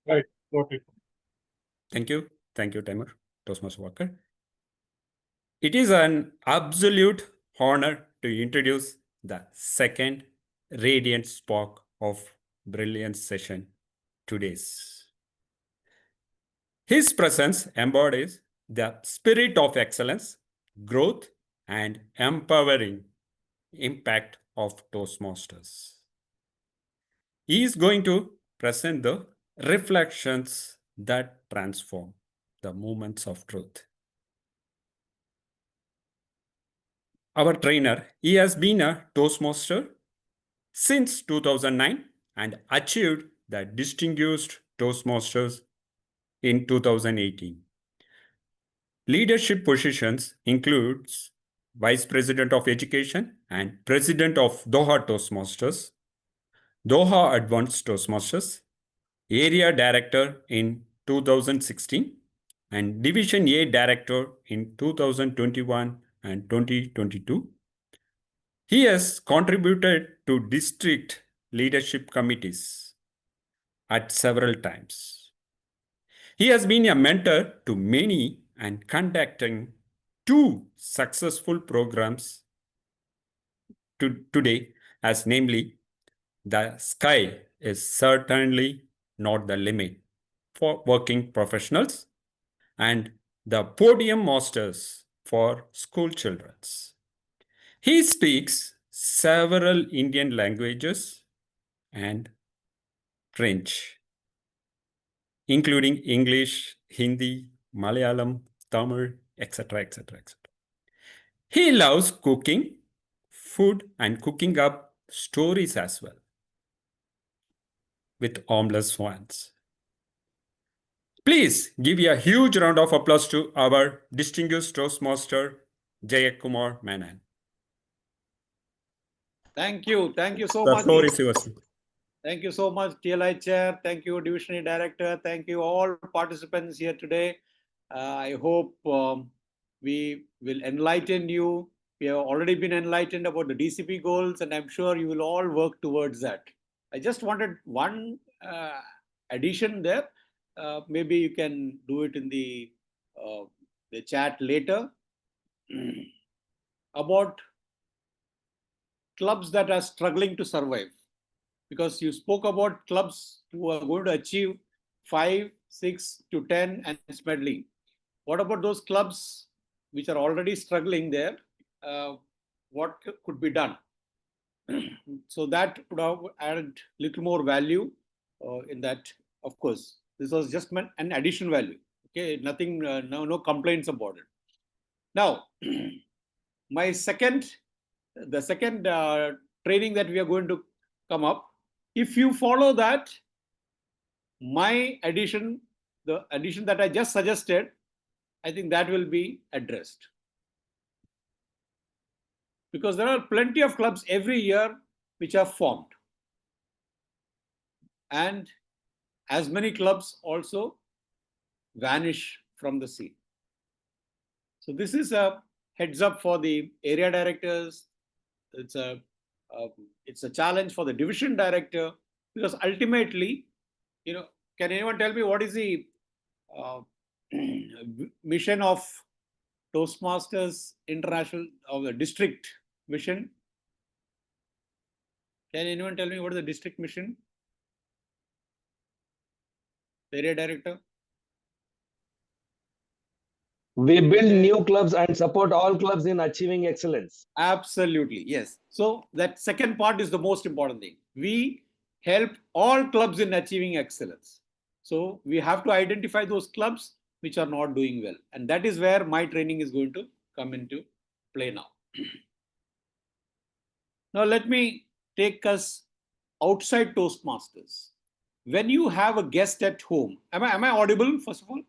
Right. Got it. Thank you. Thank you, Timer. Toastmaster Walker. It is an absolute honor to introduce the second radiant spark of brilliance session today's. His presence embodies the spirit of excellence, growth, and empowering impact of Toastmasters. He is going to present the reflections that transform the moments of truth. Our trainer, he has been a Toastmaster since 2009 and achieved the Distinguished Toastmasters in 2018. Leadership positions includes Vice President of Education and President of Doha Toastmasters, Doha Advanced Toastmasters, Area Director in 2016, and Division A Director in 2021 and 2022. He has contributed to district leadership committees at several times. He has been a mentor to many and conducting 2 successful programs today, as namely, the sky is certainly not the limit for working professionals and the Podium Masters for school children. He speaks several Indian languages and French, including English, Hindi, Malayalam, Tamil, etc., etc., etc. He loves cooking, food, and cooking up stories as well with harmless ones. Please give a huge round of applause to our distinguished Toastmaster, Jayakumar Menon. Thank you. Thank you so The much. floor is yours. Thank you so much, TLI Chair. Thank you, Divisionary Director. Thank you, all participants here today. I hope we will enlighten you. We have already been enlightened about the DCP goals, and I'm sure you will all work towards that. I just wanted one addition there. Maybe you can do it in the chat later. About clubs that are struggling to survive. Because you spoke about clubs who are going to achieve 5, 6 to 10 and medley. What about those clubs which are already struggling there? What could be done? So that would have added little more value in that. Of course, this was just an additional value. Okay, nothing, no complaints about it. Now, the second training that we are going to come up, if you follow that, my addition, the addition that I just suggested, I think that will be addressed. Because there are plenty of clubs every year which are formed. And as many clubs also vanish from the scene. So this is a heads up for the area directors. It's a challenge for the division director, because ultimately, you know, can anyone tell me what is the mission of Toastmasters International, of the district mission? Can anyone tell me what is the district mission? The area director? We build new clubs and support all clubs in achieving excellence. Absolutely, yes. So that second part is the most important thing. We help all clubs in achieving excellence. So we have to identify those clubs which are not doing well. And that is where my training is going to come into play now. Now let me take us outside Toastmasters. When you have a guest at home, am I audible first of all?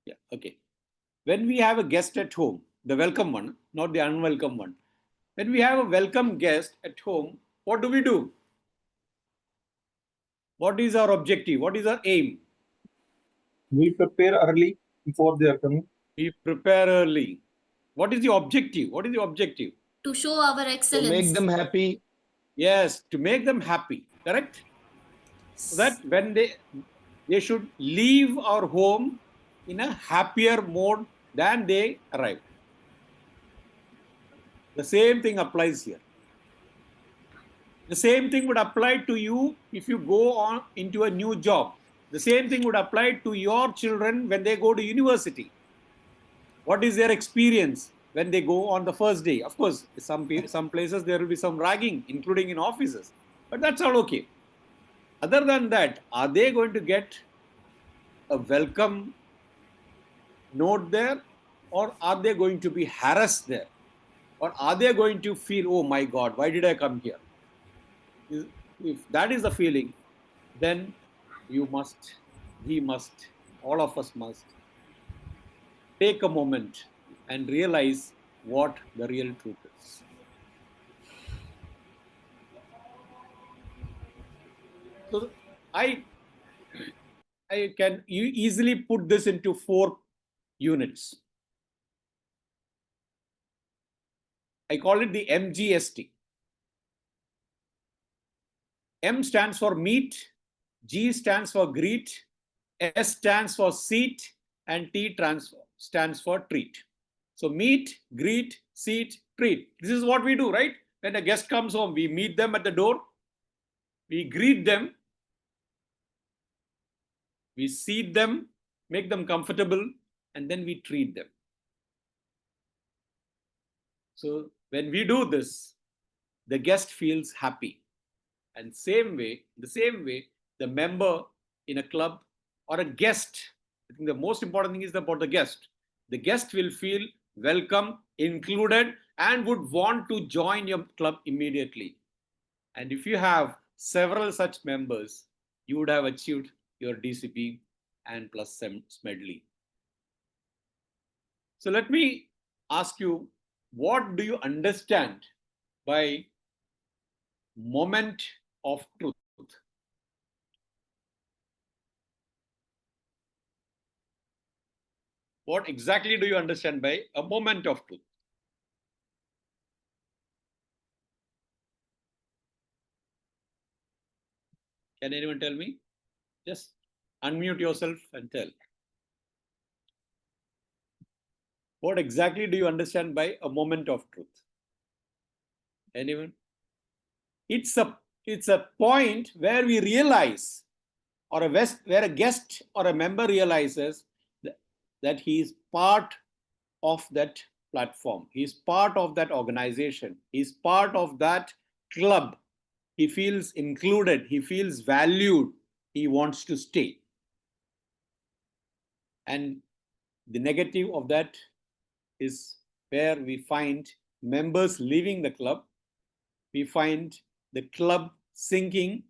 Yeah, okay. When we have a guest at home, the welcome one, not the unwelcome one. When we have a welcome guest at home, what do? What is our objective? What is our aim? We prepare early before they are coming. We prepare early. What is the objective? What is the objective? To show our excellence. To make them happy. Yes, to make them happy. Correct? So that when they should leave our home in a happier mode than they arrived. The same thing applies here. The same thing would apply to you if you go on into a new job. The same thing would apply to your children when they go to university. What is their experience when they go on the first day? Of course, some places there will be some ragging, including in offices, but that's all okay. Other than that, are they going to get a welcome note there, or are they going to be harassed there, or are they going to feel, oh my God, why did I come here? If that is the feeling, then we must, all of us must take a moment and realize what the real truth is. So I can easily put this into 4 units. I call it the MGST. M stands for meet, G stands for greet, S stands for seat, and T stands for treat. So meet, greet, seat, treat. This is what we do, right? When a guest comes home, we meet them at the door, we greet them, we seat them, make them comfortable, and then we treat them. So when we do this, the guest feels happy. And the same way, the member in a club or a guest, I think the most important thing is about the guest. The guest will feel welcome, included, and would want to join your club immediately. And if you have several such members, you would have achieved your DCP and plus Smedley. So let me ask you, what do you understand by moment of truth? What exactly do you understand by a moment of truth? Can anyone tell me? Just unmute yourself and tell. What exactly do you understand by a moment of truth? Anyone? It's a point where we realize, or where a guest or a member realizes that he is part of that platform. He's part of that organization. He's part of that club. He feels included. He feels valued. He wants to stay. And the negative of that is where we find members leaving the club. We find the club sinking,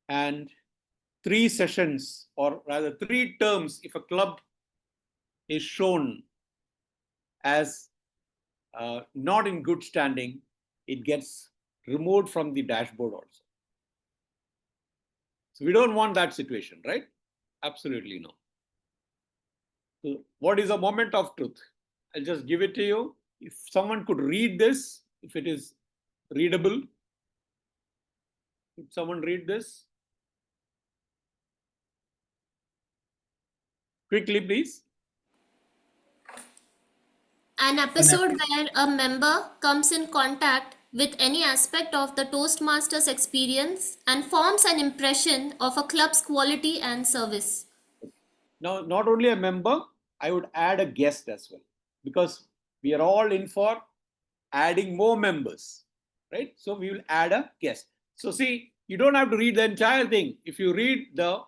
and 3 sessions, or rather 3 terms, if a club is shown as not in good standing, it gets removed from the dashboard also. So we don't want that situation, right? Absolutely no. So what is a moment of truth? I'll just give it to you. If someone could read this, if it is readable, could someone read this? Quickly, please. An episode where a member comes in contact with any aspect of the Toastmasters experience and forms an impression of a club's quality and service. Now, not only a member, I would add a guest as well, because we are all in for adding more members, right? So we will add a guest. So see, you don't have to read the entire thing. If you read the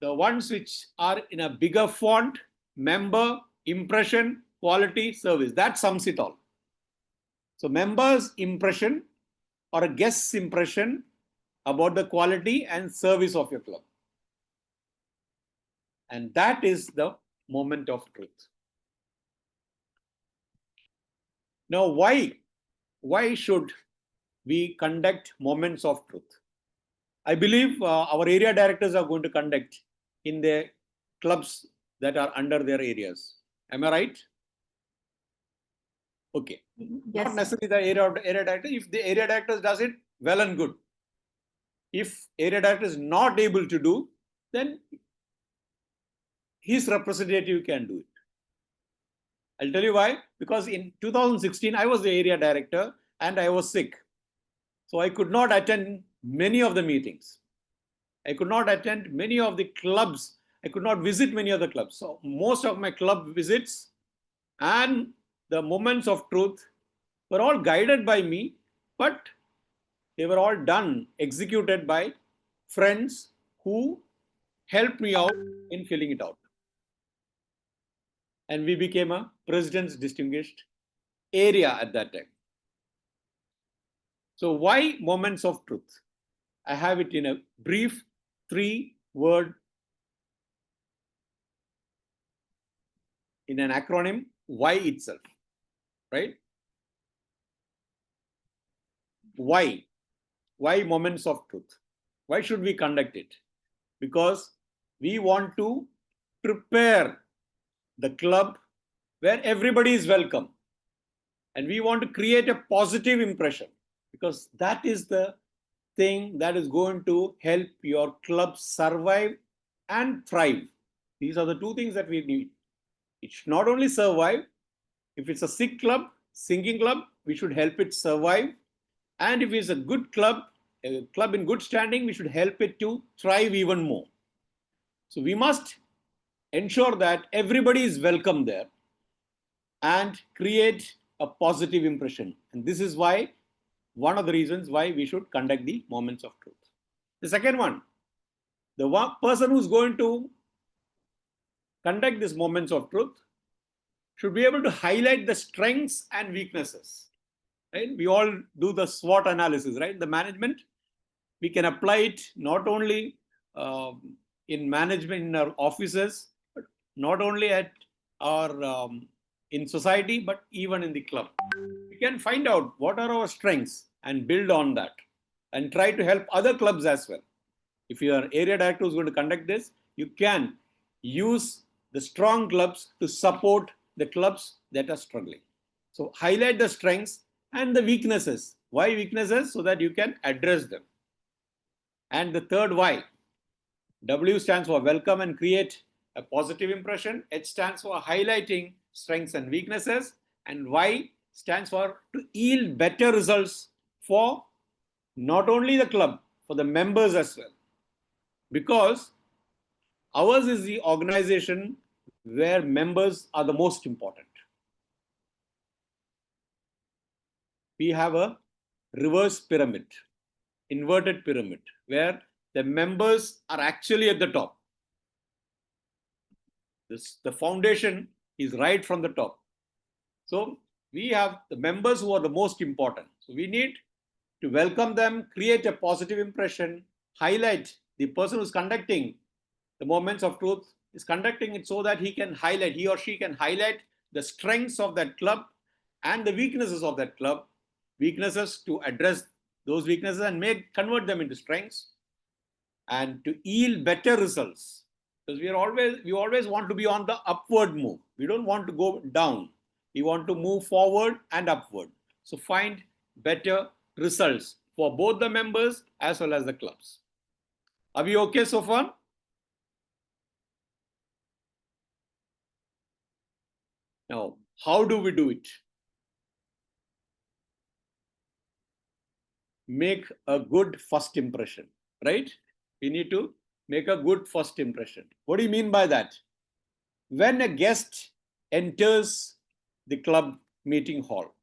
ones which are in a bigger font, member, impression, quality, service, that sums it all. So members' impression or a guest's impression about the quality and service of your club. And that is the moment of truth. Now, why should we conduct moments of truth? I believe our area directors are going to conduct in the clubs that are under their areas. Am I right? Okay. Yes. Not necessarily the area director. If the area director does it, well and good. If area director is not able to do, then his representative can do it. I'll tell you why. Because in 2016, I was the area director and I was sick. So I could not attend many of the meetings. I could not attend many of the clubs. I could not visit many of the clubs. So most of my club visits and the moments of truth were all guided by me, but they were all done, executed by friends who helped me out in filling it out. And we became a President's Distinguished Area at that time. So why moments of truth? I have it in a brief 3-word, in an acronym, why itself, right? Why? Why moments of truth? Why should we conduct it? Because we want to prepare the club where everybody is welcome. And we want to create a positive impression, because that is the thing that is going to help your club survive and thrive. These are the two things that we need. It should not only survive. If it's a sick club, sinking club, we should help it survive. And if it's a good club, a club in good standing, we should help it to thrive even more. So we must ensure that everybody is welcome there and create a positive impression. And this is why, one of the reasons why we should conduct the moments of truth. The second one, the one person who's going to conduct these moments of truth should be able to highlight the strengths and weaknesses. Right? We all do the SWOT analysis, right? The management, we can apply it not only in management in our offices, but not only at our in society, but even in the club. We can find out what are our strengths and build on that and try to help other clubs as well. If your area director is going to conduct this, you can use the strong clubs to support the clubs that are struggling. So highlight the strengths and the weaknesses. Why weaknesses? So that you can address them. And the third why. W stands for welcome and create a positive impression. H stands for highlighting strengths and weaknesses. And Y stands for to yield better results for not only the club, for the members as well. Because ours is the organization where members are the most important. We have a reverse pyramid, inverted pyramid, where the members are actually at the top. The foundation is right from the top. So we have the members who are the most important. So we need to welcome them, create a positive impression, highlight the person who's conducting the moments of truth is conducting it so that he or she can highlight the strengths of that club and the weaknesses of that club, weaknesses to address those weaknesses and convert them into strengths, and to yield better results. Because we always want to be on the upward move. We don't want to go down. We want to move forward and upward. So find better results for both the members as well as the clubs. Are we okay so far? Now, how do we do it? Make a good first impression, right? We need to make a good first impression. What do you mean by that? When a guest enters the club meeting hall,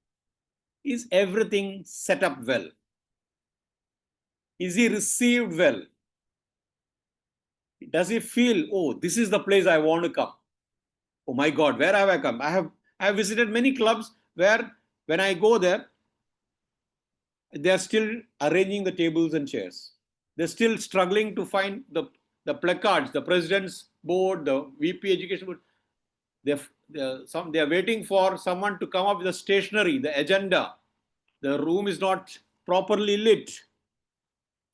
is everything set up well? Is he received well? Does he feel, oh, this is the place I want to come? Oh my God, where have I come? I have visited many clubs where when I go there, they are still arranging the tables and chairs. They're still struggling to find the placards, the president's board, the VP education board. They are waiting for someone to come up with the stationery, the agenda. The room is not properly lit.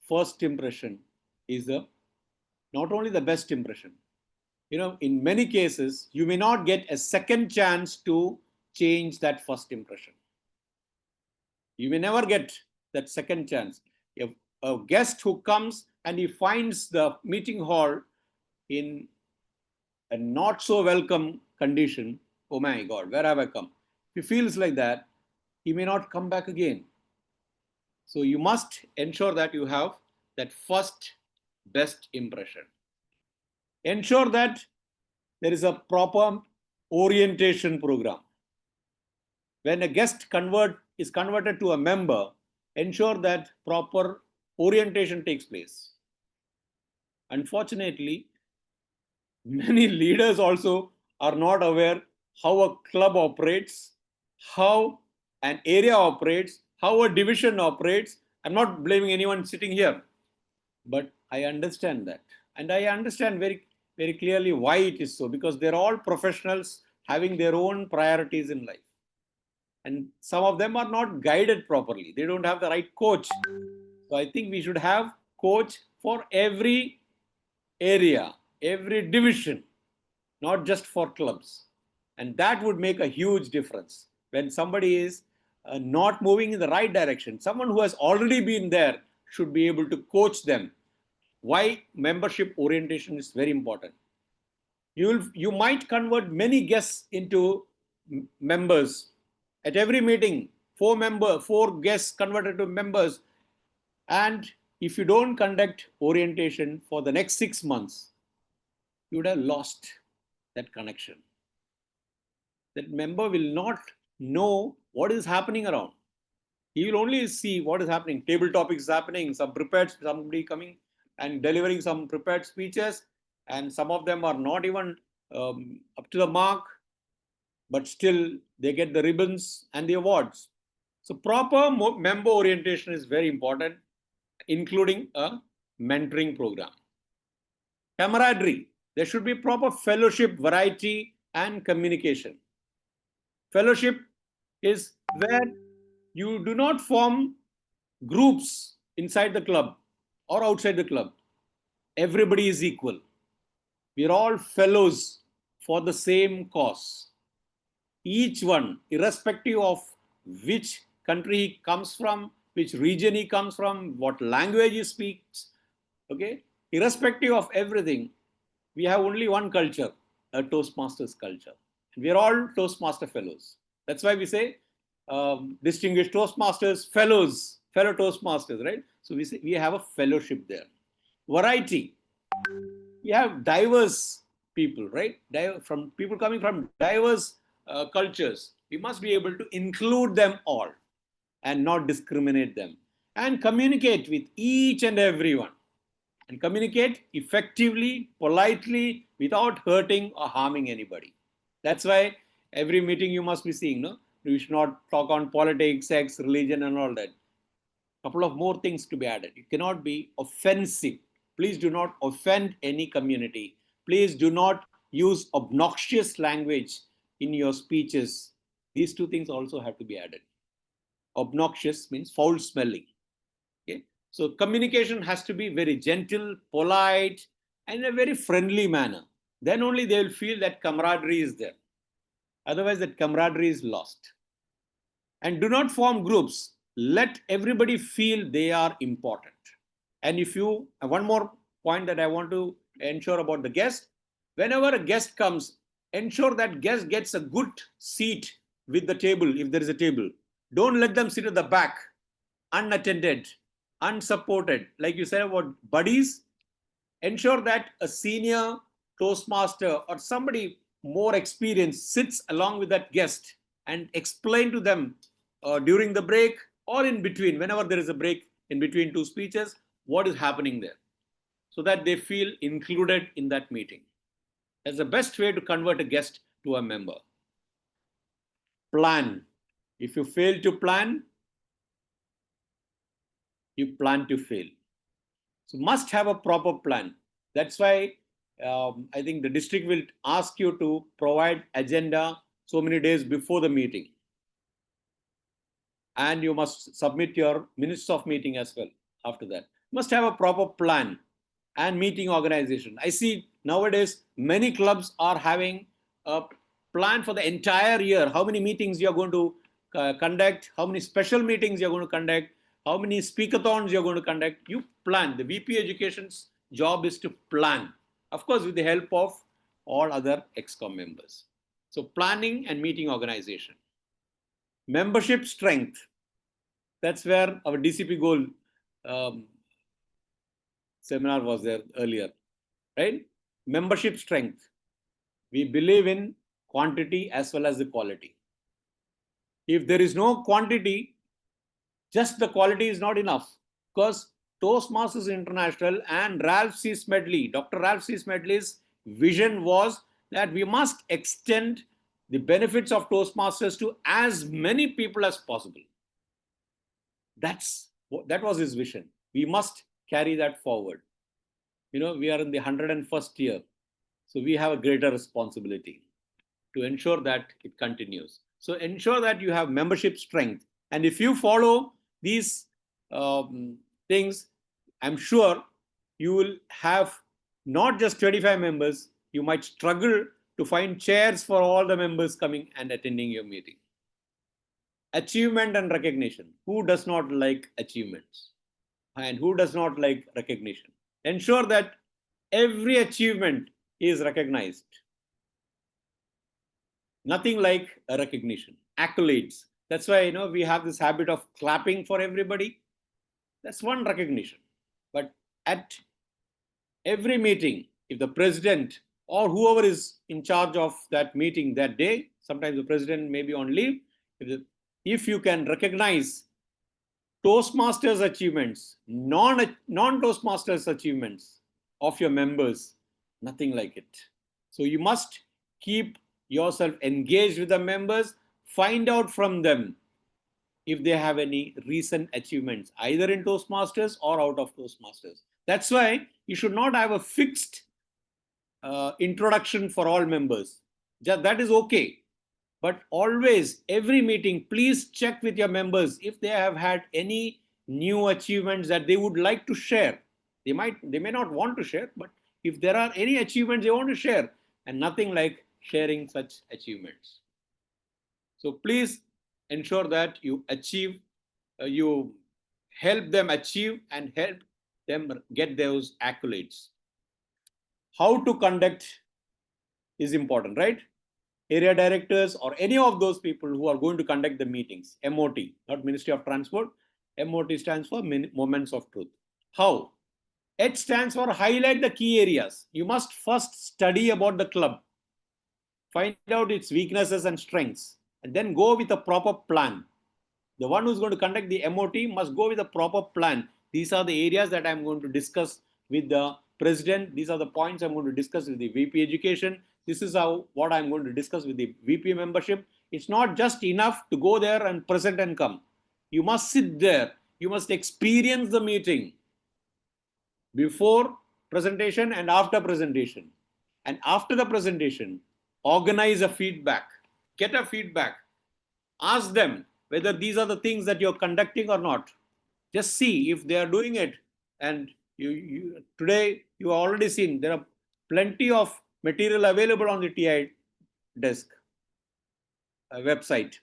First impression is not only the best impression. You know, in many cases, you may not get a second chance to change that first impression. You may never get that second chance. a guest who comes and he finds the meeting hall in a not so welcome condition, oh my God, where have I come? If he feels like that, he may not come back again. So you must ensure that you have that first best impression. Ensure that there is a proper orientation program. When a guest is converted to a member, ensure that proper orientation takes place. Unfortunately, many leaders also are not aware how a club operates, how an area operates, how a division operates. I'm not blaming anyone sitting here, but I understand that. And I understand very, very clearly why it is so, because they're all professionals having their own priorities in life. And some of them are not guided properly. They don't have the right coach. So I think we should have coach for every area, every division, not just for clubs. And that would make a huge difference. When somebody is not moving in the right direction, someone who has already been there should be able to coach them. Why membership orientation is very important. You might convert many guests into members. At every meeting, 4 guests converted to members. And if you don't conduct orientation for the next 6 months, you would have lost that connection. That member will not know what is happening around. He will only see what is happening. Table topics is happening, somebody coming and delivering some prepared speeches, and some of them are not even up to the mark, but still they get the ribbons and the awards. So proper member orientation is very important, including a mentoring program. Camaraderie. There should be proper fellowship, variety, and communication. Fellowship is where you do not form groups inside the club or outside the club. Everybody is equal. We are all fellows for the same cause. Each one, irrespective of which country he comes from, which region he comes from, what language he speaks, okay, irrespective of everything, we have only one culture, a Toastmasters culture. And we are all Toastmaster fellows. That's why we say distinguished Toastmasters, fellow Toastmasters, right? So we have a fellowship there. Variety. We have diverse people, right? From people coming from diverse cultures. We must be able to include them all and not discriminate them. And communicate with each and everyone. And communicate effectively, politely, without hurting or harming anybody. That's why every meeting you must be seeing, no? You should not talk on politics, sex, religion, and all that. Couple of more things to be added. You cannot be offensive. Please do not offend any community. Please do not use obnoxious language in your speeches. These 2 things also have to be added. Obnoxious means foul smelling. Okay? So communication has to be very gentle, polite, and in a very friendly manner. Then only they will feel that camaraderie is there. Otherwise, that camaraderie is lost. And do not form groups. Let everybody feel they are important. And if you, one more point that I want to ensure about the guest, whenever a guest comes, ensure that guest gets a good seat with the table, if there is a table. Don't let them sit at the back, unattended, unsupported. Like you said about buddies, ensure that a senior Toastmaster or somebody more experienced sits along with that guest and explain to them during the break or in between, whenever there is a break in between 2 speeches, what is happening there, so that they feel included in that meeting. That's the best way to convert a guest to a member. Plan. If you fail to plan, you plan to fail. So must have a proper plan. That's why I think the district will ask you to provide agenda so many days before the meeting. And you must submit your minutes of meeting as well after that. Must have a proper plan and meeting organization. I see nowadays many clubs are having a plan for the entire year. How many meetings you are going to conduct, how many special meetings you are going to conduct, how many speakathons you're going to conduct. You plan. The VP Education's job is to plan, of course, with the help of all other ExCom members. So planning and meeting organization. Membership strength. That's where our DCP goal seminar was there earlier, right? Membership strength. We believe in quantity as well as the quality. If there is no quantity, just the quality is not enough, because Toastmasters International and Ralph C. Smedley, Dr. Ralph C. Smedley's vision was that we must extend the benefits of Toastmasters to as many people as possible. That was his vision. We must carry that forward. You know, we are in the 101st year, so we have a greater responsibility to ensure that it continues. So ensure that you have membership strength. And if you follow these things, I'm sure you will have not just 25 members, you might struggle to find chairs for all the members coming and attending your meeting. Achievement and recognition. Who does not like achievements? And who does not like recognition? Ensure that every achievement is recognized. Nothing like a recognition. Accolades. That's why, you know, we have this habit of clapping for everybody. That's one recognition. But at every meeting, if the president or whoever is in charge of that meeting that day, sometimes the president may be on leave, if you can recognize Toastmasters achievements, non-Toastmasters achievements of your members, nothing like it. So you must keep yourself engaged with the members, find out from them if they have any recent achievements, either in Toastmasters or out of Toastmasters. That's why you should not have a fixed introduction for all members. That is okay. But always, every meeting, please check with your members if they have had any new achievements that they would like to share. They may not want to share, but if there are any achievements they want to share, and nothing like sharing such achievements. So please ensure that you achieve, you help them achieve and help them get those accolades. How to conduct is important, right? Area directors or any of those people who are going to conduct the meetings, MOT, not Ministry of Transport. MOT stands for Moments of Truth. How? H stands for highlight the key areas. You must first study about the club, find out its weaknesses and strengths, and then go with a proper plan. The one who's going to conduct the MOT must go with a proper plan. These are the areas that I'm going to discuss with the president. These are the points I'm going to discuss with the VP Education. This is what I'm going to discuss with the VP membership. It's not just enough to go there and present and come. You must sit there. You must experience the meeting before presentation and after presentation. And after the presentation, organize a feedback. Get a feedback. Ask them whether these are the things that you're conducting or not. Just see if they are doing it. And today you have already seen there are plenty of material available on the TI desk website,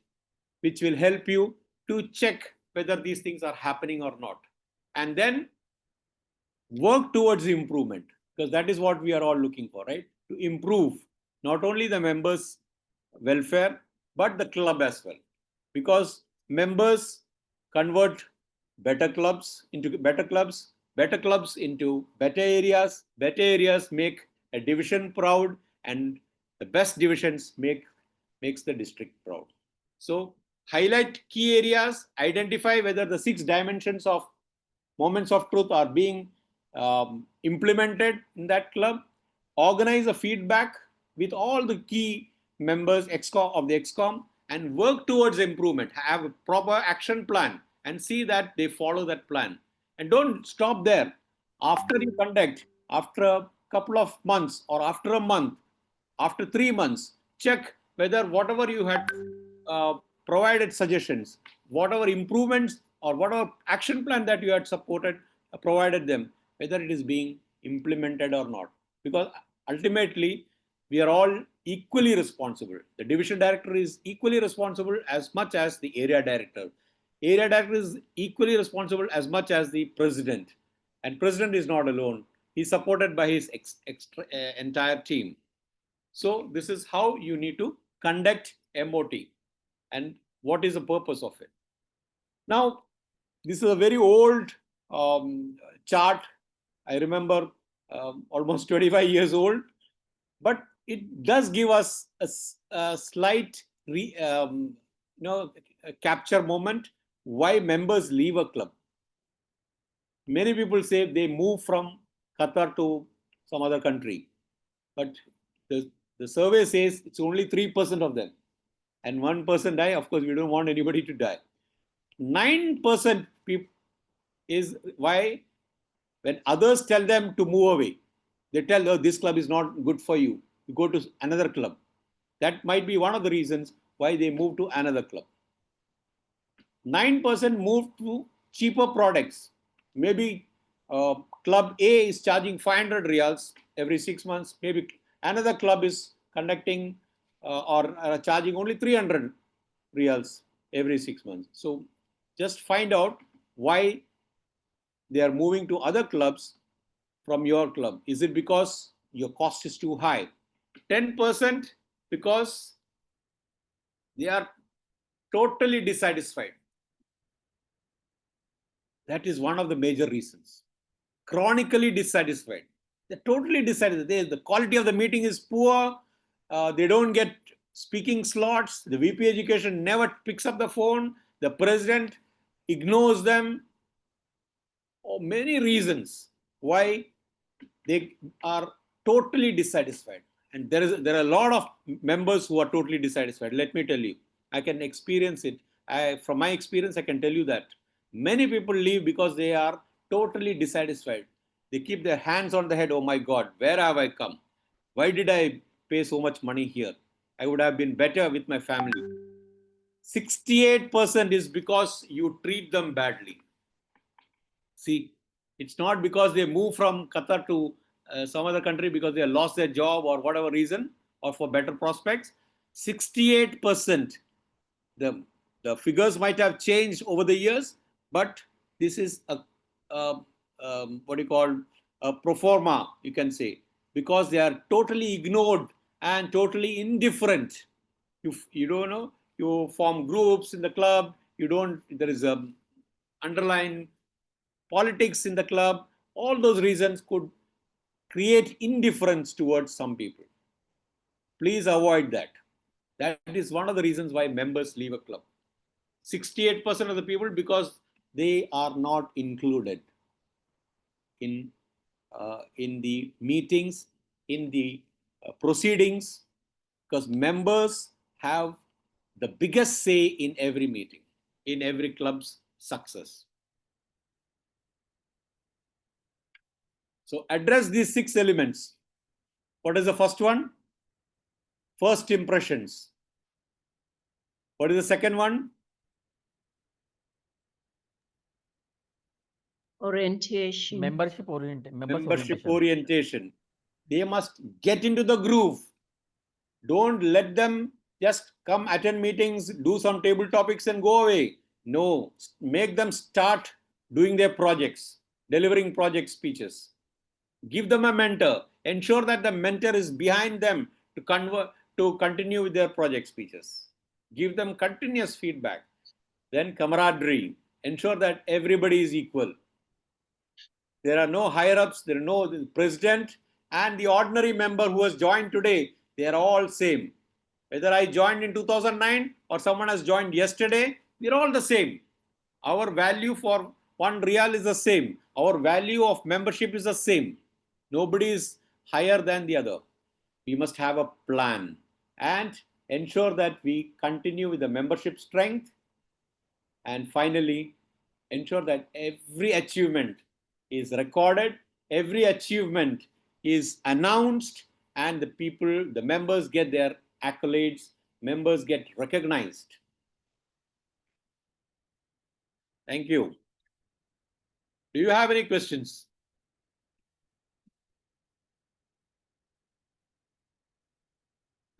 which will help you to check whether these things are happening or not. And then work towards improvement, because that is what we are all looking for, right? To improve not only the members' welfare, but the club as well. Because members convert better clubs into better clubs, better clubs into better areas make a division proud, and the best divisions makes the district proud. So highlight key areas, identify whether the 6 dimensions of Moments of Truth are being implemented in that club, organize a feedback with all the key members of the ExCom, and work towards improvement. Have a proper action plan and see that they follow that plan. And don't stop there. After you conduct, after a couple of months or after a month, after 3 months, check whether whatever you had provided suggestions, whatever improvements or whatever action plan that you had provided them, whether it is being implemented or not. Because ultimately, we are all equally responsible. The division director is equally responsible as much as the area director. area director is equally responsible as much as the president. And president is not alone. He's supported by his entire team. So this is how you need to conduct MOT and what is the purpose of it. Now, this is a very old chart. I remember almost 25 years old, but it does give us a slight capture moment why members leave a club. Many people say they move from Qatar to some other country, but the survey says it's only 3% of them, and 1% die. Of course, we don't want anybody to die. 9% people is why when others tell them to move away, they tell, oh, this club is not good for you. You go to another club. That might be one of the reasons why they move to another club. 9% move to cheaper products. Maybe club A is charging 500 riyals every 6 months. Maybe another club is conducting or charging only 300 riyals every 6 months. So just find out why they are moving to other clubs from your club. Is it because your cost is too high? 10% because they are totally dissatisfied. That is one of the major reasons. Chronically dissatisfied. They're totally dissatisfied. The quality of the meeting is poor. They don't get speaking slots. The VP education never picks up the phone. The president ignores them. Oh, many reasons why they are totally dissatisfied. And there are a lot of members who are totally dissatisfied. Let me tell you, I can experience it. From my experience, I can tell you that many people leave because they are totally dissatisfied. They keep their hands on the head. Oh my God, where have I come? Why did I pay so much money here? I would have been better with my family. 68% is because you treat them badly. See, it's not because they move from Qatar to some other country because they lost their job or whatever reason or for better prospects. 68%. The figures might have changed over the years, but this is what you call a pro forma, you can say, because they are totally ignored and totally indifferent. You don't know, you form groups in the club, there is a underlying politics in the club. All those reasons could create indifference towards some people. Please avoid that. That is one of the reasons why members leave a club. 68% of the people because they are not included in the meetings, in the proceedings, because members have the biggest say in every meeting, in every club's success. So address these 6 elements. What is the first one? First impressions. What is the second one? Orientation. Membership orientation. They must get into the groove. Don't let them just come attend meetings, do some table topics and go away. No, make them start doing their projects, delivering project speeches. Give them a mentor. Ensure that the mentor is behind them to continue with their project speeches. Give them continuous feedback. Then camaraderie. Ensure that everybody is equal. There are no higher-ups, there are no president and the ordinary member who has joined today. They are all same. Whether I joined in 2009 or someone has joined yesterday, we're all the same. Our value for 1 riyal is the same. Our value of membership is the same. Nobody is higher than the other. We must have a plan and ensure that we continue with the membership strength. And finally, ensure that every achievement is recorded, every achievement is announced, and the members get their accolades, members get recognized. Thank you. Do you have any questions?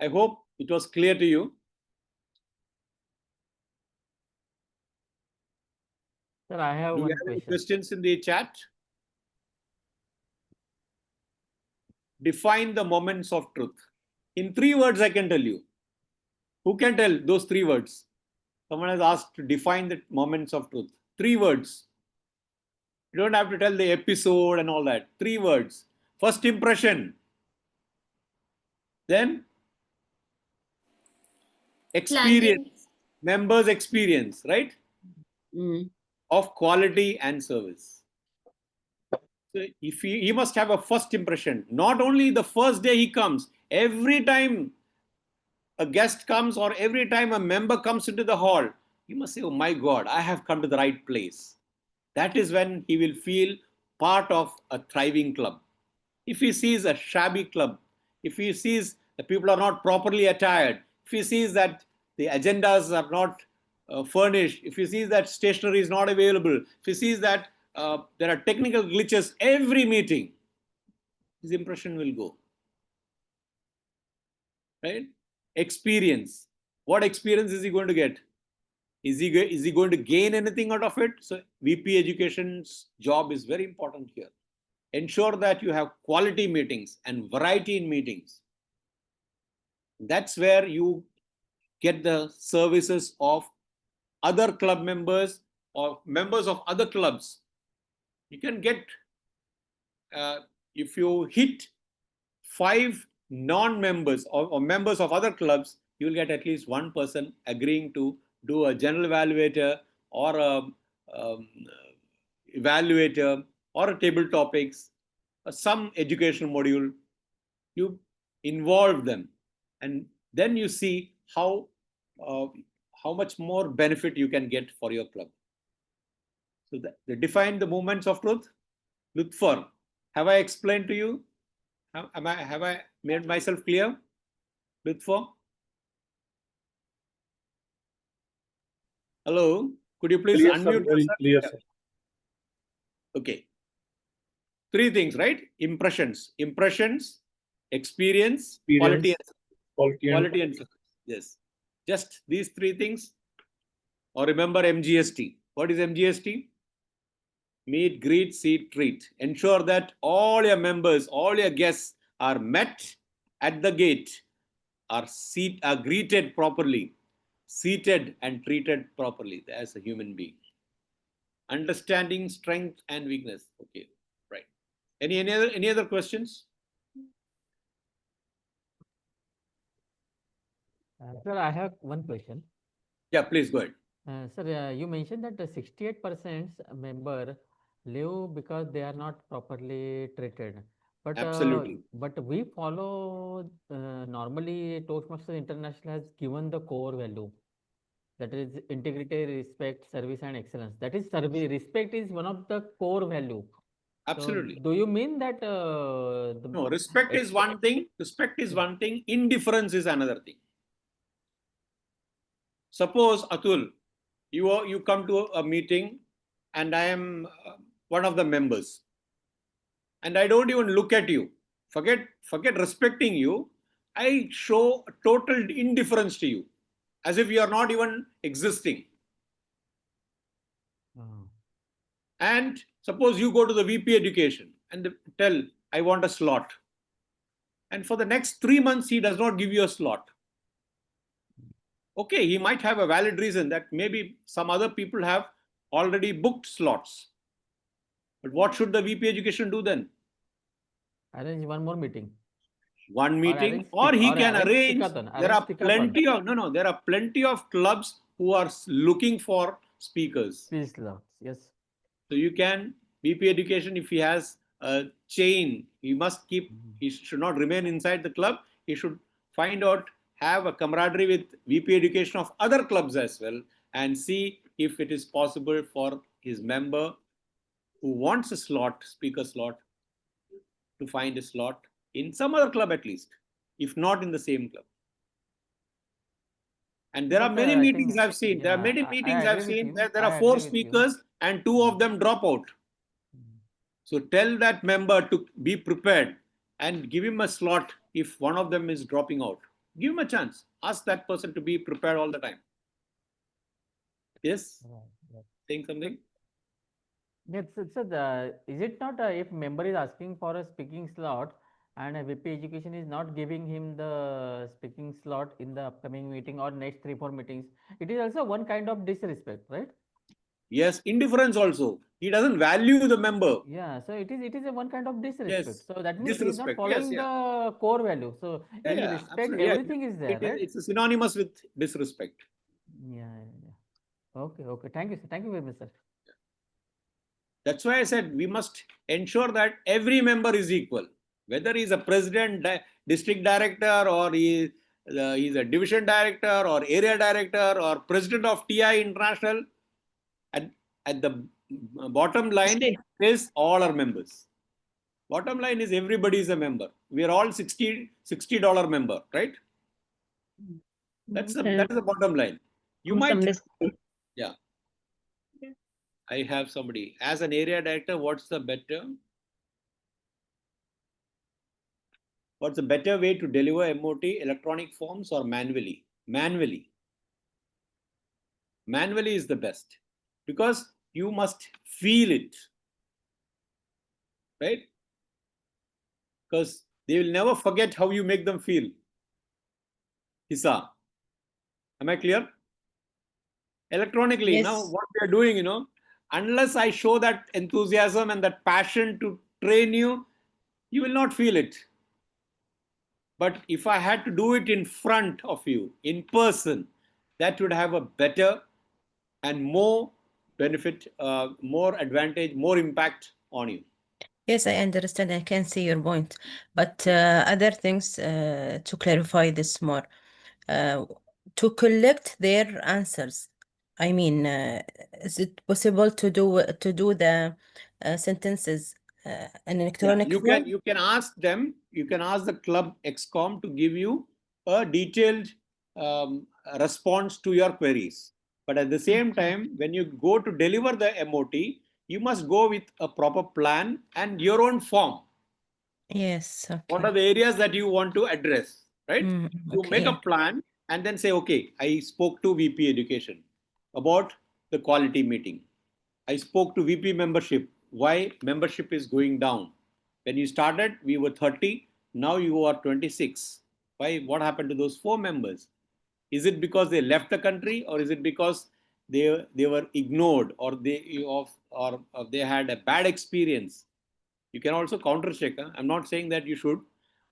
I hope it was clear to you. Sir, I have Do we one have any question. questions in the chat? Define the moments of truth. In 3 words, I can tell you. Who can tell those 3 words? Someone has asked to define the moments of truth. 3 words. You don't have to tell the episode and all that. 3 words. First impression. Then experience. Planning. Members' experience, right? Mm. Of quality and service. So if he must have a first impression. Not only the first day he comes, every time a guest comes or every time a member comes into the hall, he must say, oh my God, I have come to the right place. That is when he will feel part of a thriving club. If he sees a shabby club, if he sees that people are not properly attired, if he sees that the agendas are not furnished, if he sees that stationery is not available, if he sees that there are technical glitches every meeting, his impression will go. Right? Experience. What experience is he going to get? Is he going to gain anything out of it? So VP Education's job is very important here. Ensure that you have quality meetings and variety in meetings. That's where you get the services of other club members or members of other clubs. You can get, if you hit 5 non-members or members of other clubs, you will get at least one person agreeing to do a general evaluator or a evaluator or a table topics or some educational module. You involve them, and then you see how much more benefit you can get for your club. So they define the movements of truth. Lutfer, have I explained to you? Have I made myself clear? Lutfer? Hello, could you please Clear, sir. unmute Very yourself? clear, sir. Okay. 3 things, right? Impressions, experience, quality and service. Yes. Just these 3 things. Or remember MGST. What is MGST? Meet, greet, seat, treat. Ensure that all your members, all your guests are met at the gate, are greeted properly, seated and treated properly as a human being. Understanding strength and weakness. Okay, right. Any other questions? Sir, I have one question. Yeah, please go ahead. Sir, you mentioned that 68% member leave because they are not properly treated. But Absolutely. but we follow normally Toastmasters International has given the core value, that is integrity, respect, service, and excellence. That is service. Respect is one of the core value. Absolutely. So do you mean that No, respect is one thing. Respect is one thing. Indifference is another thing. Suppose, Atul, you come to a meeting and I am one of the members and I don't even look at you. Forget respecting you. I show total indifference to you as if you are not even existing. And suppose you go to the VP Education and tell, I want a slot. And for the next 3 months, he does not give you a slot. Okay, he might have a valid reason that maybe some other people have already booked slots. But what should the VP Education do then? arrange one more meeting. One meeting, or he can arrange. There are plenty of there are plenty of clubs who are looking for speakers. Yes. So you can VP Education, if he has a chain, he must keep. He should not remain inside the club. He should find out, have a camaraderie with VP Education of other clubs as well, and see if it is possible for his member who wants a slot, speaker slot, to find a slot in some other club at least, if not in the same club. And there are many meetings I've seen. There are many meetings I've seen where there are 4 speakers and 2 of them drop out. So tell that member to be prepared and give him a slot if one of them is dropping out. Give him a chance. Ask that person to be prepared all the time. Yes? Saying something? Yes, so is it not if member is asking for a speaking slot and a VP education is not giving him the speaking slot in the upcoming meeting or next 3 4 meetings, it is also one kind of disrespect, right? Yes, indifference also. He doesn't value the member. Yeah, so it is a one kind of disrespect. Yes, So that means he is not disrespect. Yes, following yeah. the core value. So Yeah, in yeah, respect, absolutely. Yeah, everything is there, right? it's synonymous with disrespect. Yeah. Okay, okay. Thank you, sir. Thank you very much, sir. That's why I said we must ensure that every member is equal, whether he's a president, district director, or he's a division director, or area director, or president of TI International. At, at the bottom line is all are members. Bottom line is everybody is a member. We are all $60 member, right? That is the bottom line. You might, yeah. I have somebody as an area director. What's the better way to deliver MOT, electronic forms or manually? Manually is the best, because you must feel it, right? Because they will never forget how you make them feel. Hisa, am I clear? Electronically, now what we are doing, unless I show that enthusiasm and that passion to train you, you will not feel it. But if I had to do it in front of you, in person, that would have a better and more benefit, more advantage, more impact on you. Yes, I understand. I can see your point. But other things to clarify this more, to collect their answers. I mean, is it possible to do the sentences in electronic form? You can ask them. You can ask the club excom to give you a detailed response to your queries. But at the same time, when you go to deliver the MOT, you must go with a proper plan and your own form. Yes. Okay. What are the areas that you want to address, right? You Okay, make yeah. a plan and then say, okay, I spoke to VP education about the quality meeting. I spoke to VP membership, why membership is going down. When you started, we were 30, now you are 26. Why? What happened to those 4 members? Is it because they left the country, or is it because they were ignored, or they had a bad experience? You can also counter check. I'm not saying that you should,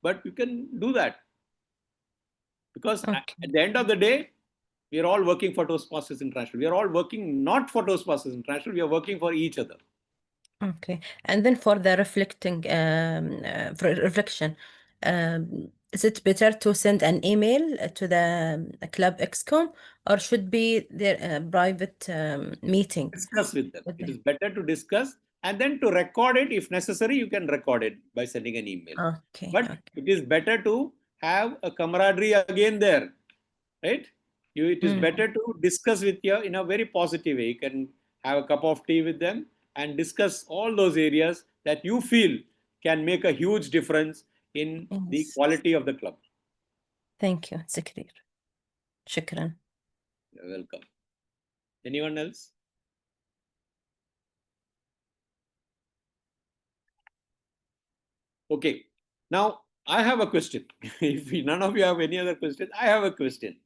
but you can do that, because Okay. at the end of the day, we are all working for Toastmasters International. We are all working not for Toastmasters International. We are working for each other. Okay. And then for the for reflection, is it better to send an email to the club excom, or should be their private meeting? Discuss with them. with It them? is better to discuss, and then to record it if necessary. You can record it by sending an email. Okay. But Okay. it is better to have a camaraderie again there, right? It is better to discuss with you in a very positive way. You can have a cup of tea with them and discuss all those areas that you feel can make a huge difference in the Yes. quality of the club. Thank you. It's clear. Shukran. You're welcome. Anyone else? Okay. Now, I have a question. If none of you have any other questions, I have a question.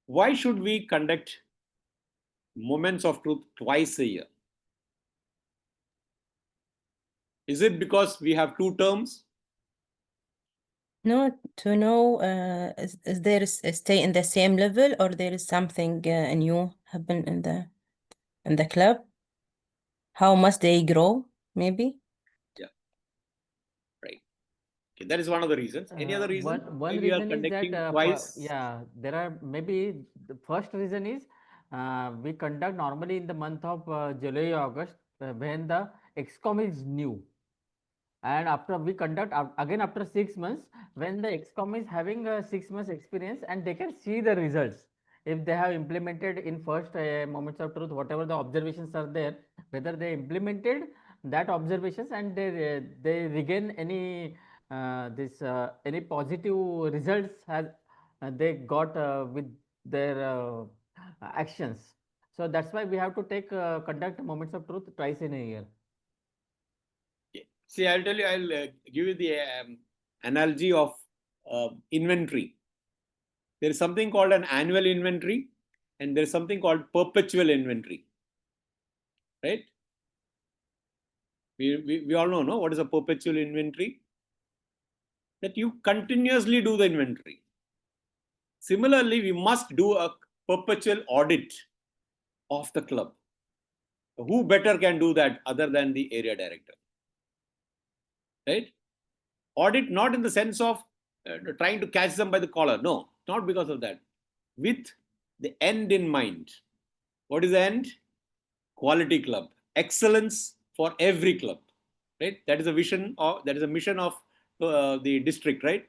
Why should we conduct Moments of Truth twice a year? Is it because we have 2 terms? No, to know is there stay in the same level, or there is something new happen in the club? How must they grow? Maybe. Yeah. Right. Okay, that is one of the reasons. Any other reason One why we are reason is that conducting twice? there are maybe the first reason is we conduct normally in the month of July August when the excom is new, and after we conduct again after 6 months when the excom is having a 6 months experience and they can see the results if they have implemented in first moments of truth whatever the observations are there, whether they implemented that observations and they regain any this any positive results has they got with their actions. So that's why we have to conduct moments of truth twice in a year. See, I'll tell you, I'll give you the analogy of inventory. There is something called an annual inventory, and there is something called perpetual inventory. Right? We all know, no? What is a perpetual inventory? That you continuously do the inventory. Similarly, we must do a perpetual audit of the club. Who better can do that other than the area director? Right? Audit not in the sense of trying to catch them by the collar. No, not because of that. With the end in mind. What is the end? Quality club. Excellence for every club. Right? That is a vision of, that is a mission of the district, right?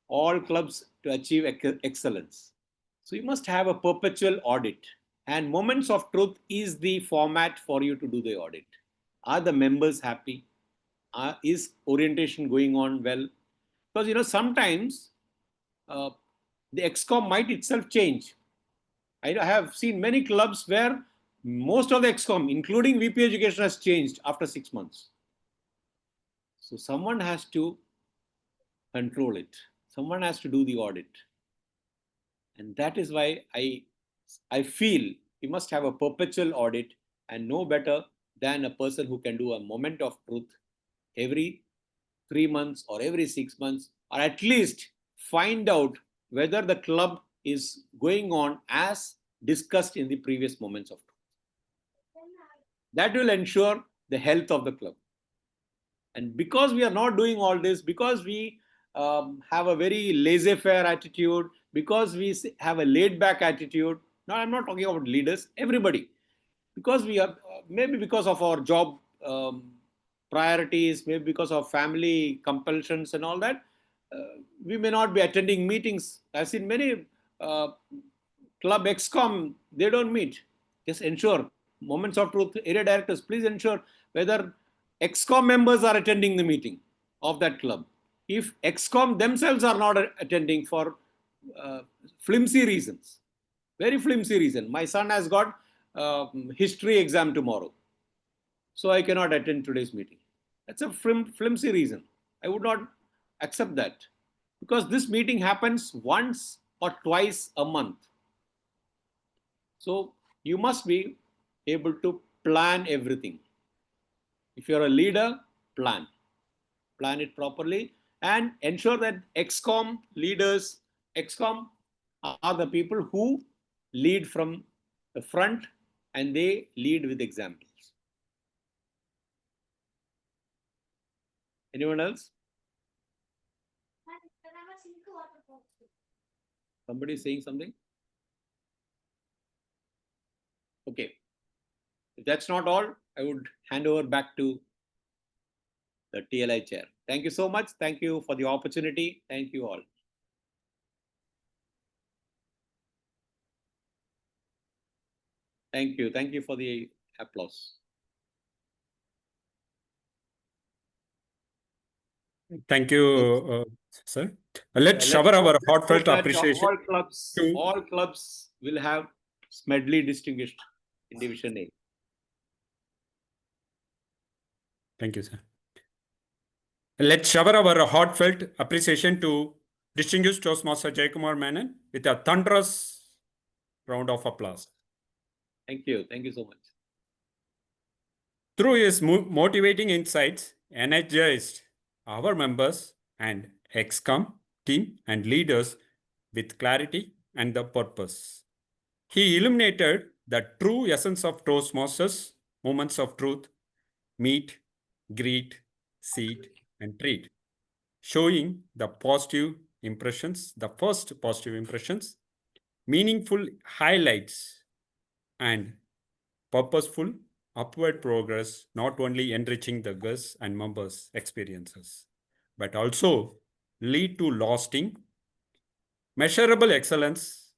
All clubs to achieve excellence. So you must have a perpetual audit. And moments of truth is the format for you to do the audit. Are the members happy? Is orientation going on well? Because sometimes the ExCom might itself change. I have seen many clubs where most of the ExCom, including VP Education, has changed after 6 months. So someone has to control it. Someone has to do the audit. And that is why I feel you must have a perpetual audit, and no better than a person who can do a moment of truth every 3 months or every 6 months, or at least find out whether the club is going on as discussed in the previous moments of truth. That will ensure the health of the club. And because we are not doing all this, because we have a very laissez-faire attitude, because we have a laid-back attitude, now I'm not talking about leaders, everybody, because we are, maybe because of our job priorities, maybe because of family compulsions and all that, we may not be attending meetings. I've seen many club ExCom, they don't meet. Just ensure, moments of truth, area directors, please ensure whether ExCom members are attending the meeting of that club. If ExCom themselves are not attending for flimsy reasons, very flimsy reason. My son has got history exam tomorrow, so I cannot attend today's meeting. That's a flimsy reason. I would not accept that, because this meeting happens once or twice a month. So you must be able to plan everything. If you're a leader, plan it properly, and ensure that ExCom leaders, ExCom are the people who lead from the front, and they lead with examples. Anyone else? Somebody is saying something? Okay. If that's not all, I would hand over back to the TLI chair. Thank you so much. Thank you for the opportunity. Thank you all. Thank you. Thank you for the applause. Thank you, sir. Let's shower our heartfelt appreciation. All clubs will have Smedley distinguished in Division A. Thank you, sir. Let's shower our heartfelt appreciation to distinguished Toastmaster Jayakumar Menon with a thunderous round of applause. Thank you. Thank you so much. Through his motivating insights, energized our members and ExCom team and leaders with clarity and the purpose. He illuminated the true essence of Toastmasters, moments of truth, meet, greet, seat, and treat, showing the positive impressions, the first positive impressions, meaningful highlights, and purposeful upward progress, not only enriching the guests and members' experiences, but also lead to lasting, measurable excellence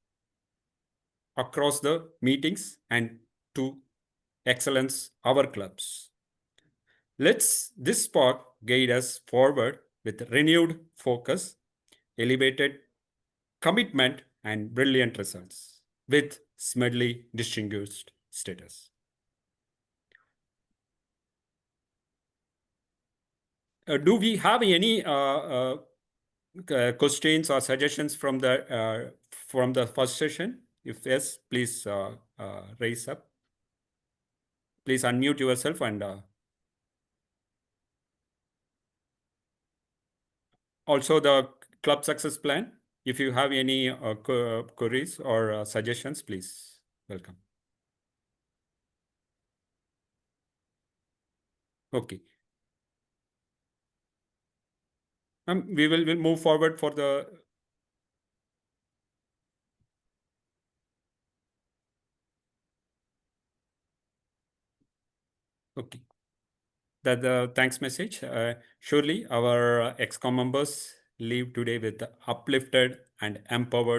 across the meetings and to excellence our clubs. Let's this spark guide us forward with renewed focus, elevated commitment, and brilliant results. with Smedley distinguished status. Do we have any questions or suggestions from the first session? If yes, please raise up. Please unmute yourself and also the club success plan. If you have any queries or suggestions, please welcome. Okay. We'll move forward for the okay. The thanks message. Surely our ex-com members leave today with uplifted and empowered